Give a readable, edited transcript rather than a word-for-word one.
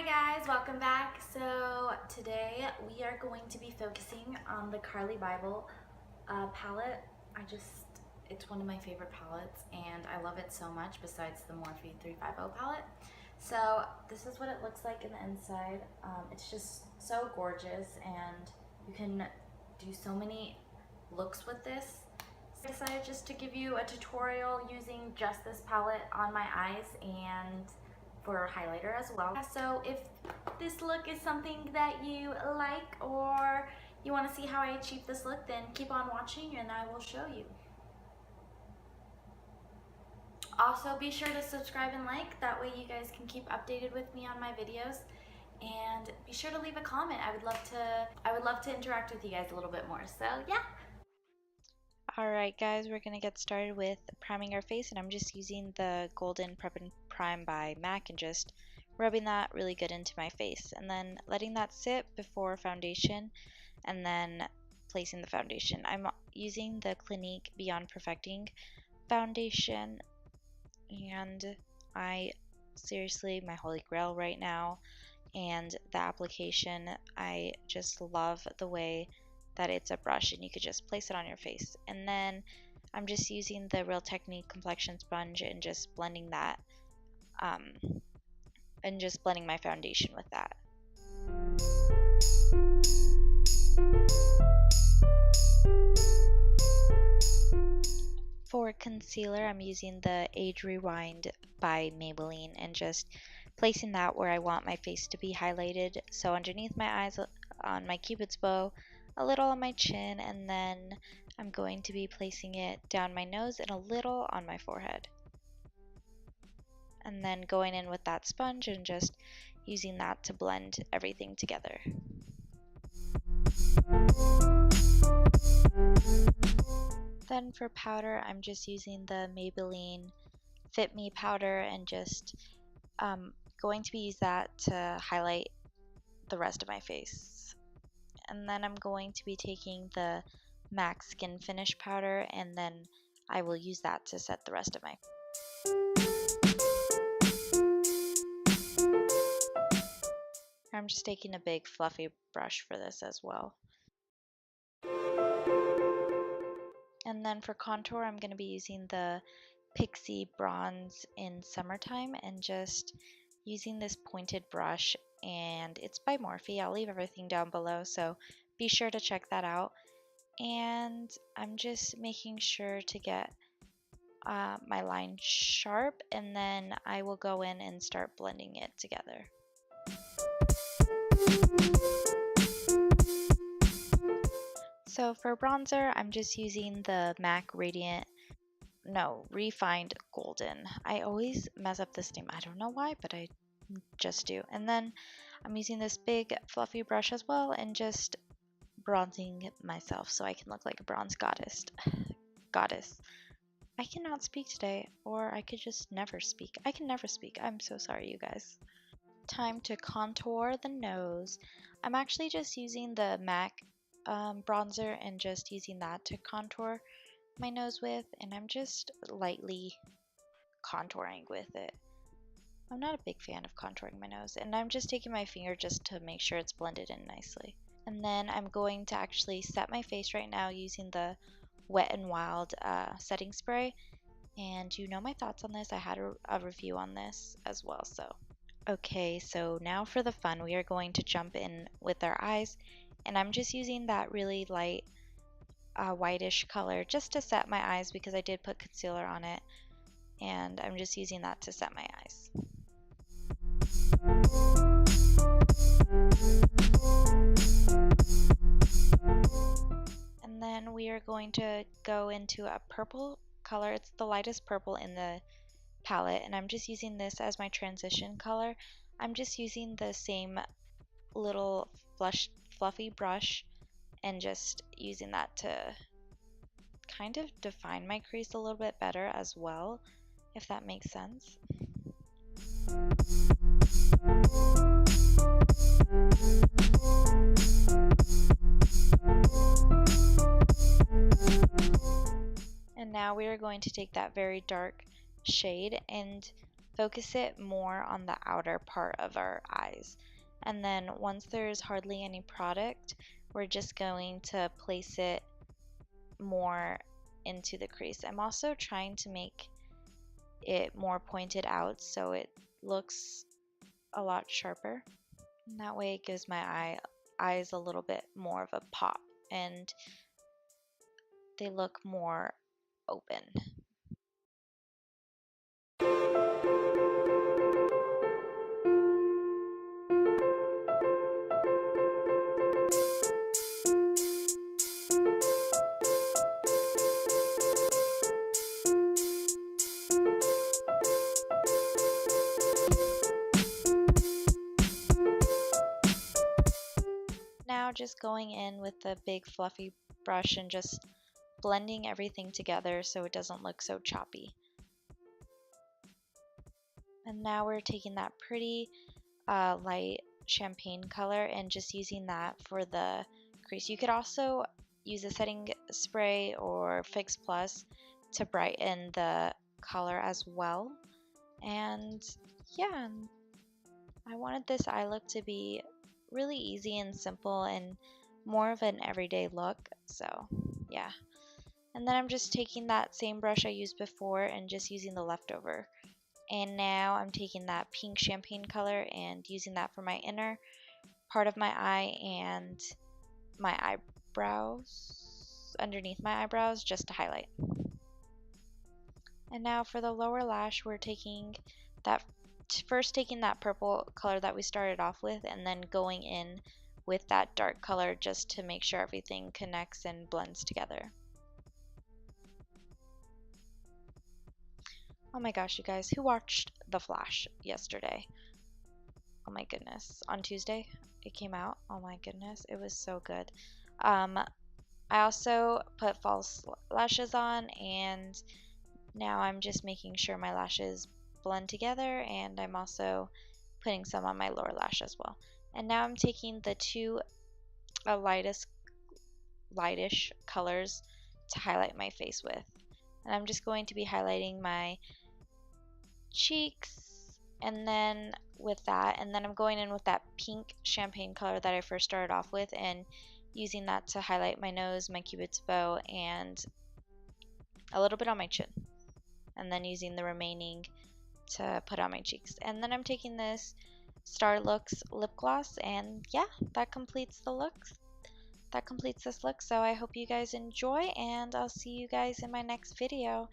Hi guys, welcome back. So today we are going to be focusing on the Carli Bybel palette. It's one of my favorite palettes and I love it so much besides the Morphe 350 palette. So this is what it looks like in the inside. It's just so gorgeous and you can do so many looks with this. So I decided just to give you a tutorial using just this palette on my eyes and for highlighter as well. So if this look is something that you like or you want to see how I achieve this look, then keep on watching and I will show you. Also be sure to subscribe and like, that way you guys can keep updated with me on my videos, and be sure to leave a comment. I would love to interact with you guys a little bit more. So yeah. Alright guys, we're going to get started with priming our face, and I'm just using the Golden Prep and Prime by MAC and just rubbing that really good into my face and then letting that sit before foundation and then placing the foundation. I'm using the Clinique Beyond Perfecting foundation, and seriously, my holy grail right now. And the application, I just love the way that it's a brush and you could just place it on your face. And then I'm just using the Real Technique complexion sponge and just blending that and just blending my foundation with that. For concealer, I'm using the Age Rewind by Maybelline and just placing that where I want my face to be highlighted. So underneath my eyes, on my cupid's bow, a little on my chin, and then I'm going to be placing it down my nose and a little on my forehead. And then going in with that sponge and just using that to blend everything together. Then for powder, I'm just using the Maybelline Fit Me powder and just going to be use that to highlight the rest of my face. And then I'm going to be taking the MAC SkinFinish powder and then I will use that to set the rest of my I'm just taking a big fluffy brush for this as well. And then for contour, I'm going to be using the Pixie bronze in summertime and just using this pointed brush, and it's by Morphe. I'll leave everything down below, so be sure to check that out. And I'm just making sure to get my line sharp, and then I will go in and start blending it together. So for bronzer, I'm just using the MAC Refined Golden. I always mess up this name. I don't know why, but I just do. And then I'm using this big fluffy brush as well and just bronzing myself so I can look like a bronze goddess. I cannot speak today, or I could just never speak. I can never speak. I'm so sorry, you guys. Time to contour the nose. I'm actually just using the MAC bronzer and just using that to contour my nose with, and I'm just lightly contouring with it. I'm not a big fan of contouring my nose, and I'm just taking my finger just to make sure it's blended in nicely. And then I'm going to actually set my face right now using the Wet n Wild setting spray, and you know my thoughts on this. I had a review on this as well. Okay, so now for the fun, we are going to jump in with our eyes, and I'm just using that really light whitish color just to set my eyes because I did put concealer on it, and I'm just using that to set my eyes. And then we are going to go into a purple color. It's the lightest purple in the palette, and I'm just using this as my transition color. I'm just using the same little fluffy brush and just using that to kind of define my crease a little bit better as well, if that makes sense. And now we are going to take that very dark shade and focus it more on the outer part of our eyes. And then once there's hardly any product, we're just going to place it more into the crease. I'm also trying to make it more pointed out so it looks a lot sharper. And that way it gives my eyes a little bit more of a pop and they look more open. Now just going in with the big fluffy brush and just blending everything together so it doesn't look so choppy. And now we're taking that pretty light champagne color and just using that for the crease. You could also use a setting spray or Fix Plus to brighten the color as well. And yeah, I wanted this eye look to be really easy and simple and more of an everyday look, so yeah. And then I'm just taking that same brush I used before and just using the leftover. And now I'm taking that pink champagne color and using that for my inner part of my eye and my eyebrows, underneath my eyebrows, just to highlight. And now for the lower lash, we're taking that, first taking that purple color that we started off with and then going in with that dark color just to make sure everything connects and blends together. Oh my gosh, you guys, who watched The Flash yesterday? Oh my goodness, on Tuesday it came out. Oh my goodness, it was so good. I also put false lashes on, and now I'm just making sure my lashes blend together, and I'm also putting some on my lower lash as well. And now I'm taking the two lightish colors to highlight my face with. And I'm just going to be highlighting my cheeks and then with that, and then I'm going in with that pink champagne color that I first started off with and using that to highlight my nose, my cupid's bow, and a little bit on my chin, and then using the remaining to put on my cheeks. And then I'm taking this Star Looks lip gloss, and yeah, that completes the look. That completes this look. So I hope you guys enjoy, and I'll see you guys in my next video.